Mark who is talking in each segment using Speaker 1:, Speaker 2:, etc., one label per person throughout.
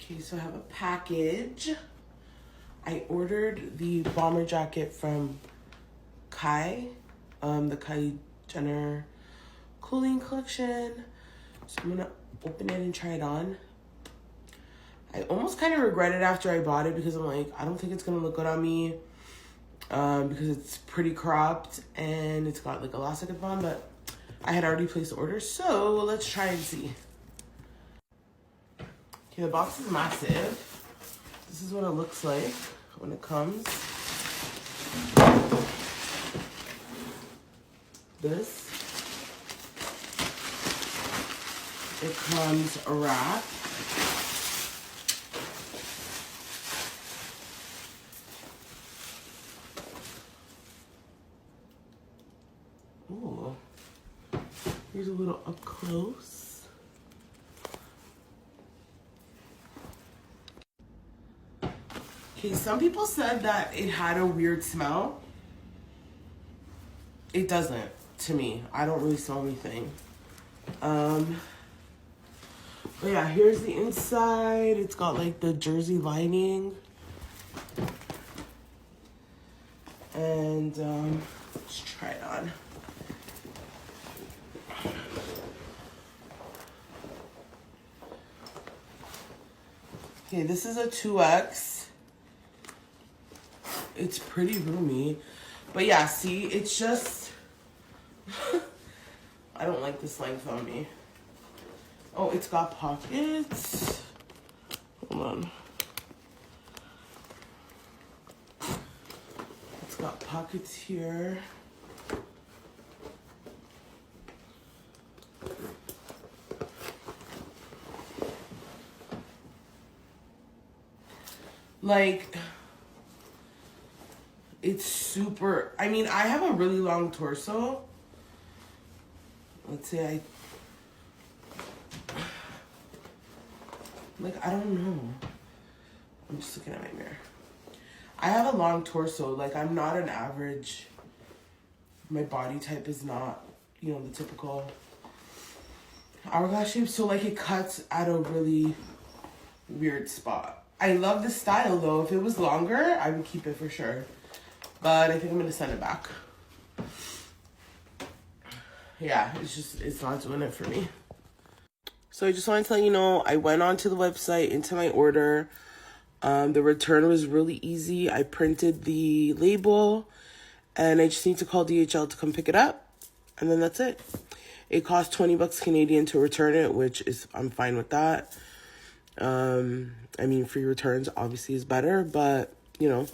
Speaker 1: Okay, so I have a package. I ordered the bomber jacket from KHY, the Kylie Jenner cooling collection. So I'm gonna open it and try it on. I almost kind of regret it after I bought it because I'm like, I don't think it's gonna look good on me because it's pretty cropped and it's got like elastic at the bottom, but I had already placed the order, so let's try and see. Okay, the box is massive. This is what it looks like when it comes. This. It comes wrapped. Ooh. Here's a little up close. Okay, some people said that it had a weird smell. It doesn't to me. I don't really smell anything. But yeah, here's the inside. It's got like the jersey lining. And let's try it on. Okay, this is a 2X. It's pretty roomy. But yeah, see, it's just... I don't like this length on me. Oh, it's got pockets. Hold on. It's got pockets here. Like, it's super, I mean, I have a really long torso. Let's say I don't know. I'm just looking at my mirror. I have a long torso. Like, I'm not an average. My body type is not, you know, the typical hourglass shape. So, like, it cuts at a really weird spot. I love the style, though. If it was longer, I would keep it for sure. But I think I'm going to send it back. Yeah, it's not doing it for me. So I just wanted to let you know, I went onto the website, into my order. The return was really easy. I printed the label, and I just need to call DHL to come pick it up. And then that's it. It cost 20 bucks Canadian to return it, which is, I'm fine with that. I mean, free returns obviously is better, but, you know.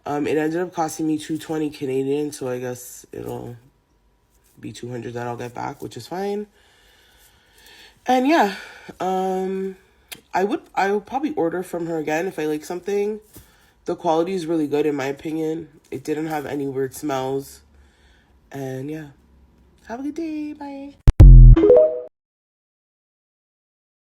Speaker 1: It ended up costing me $220 Canadian, so I guess it'll be $200 that I'll get back, which is fine. And yeah, I would probably order from her again if I like something. The quality is really good in my opinion. It didn't have any weird smells. And yeah, have a good day. Bye.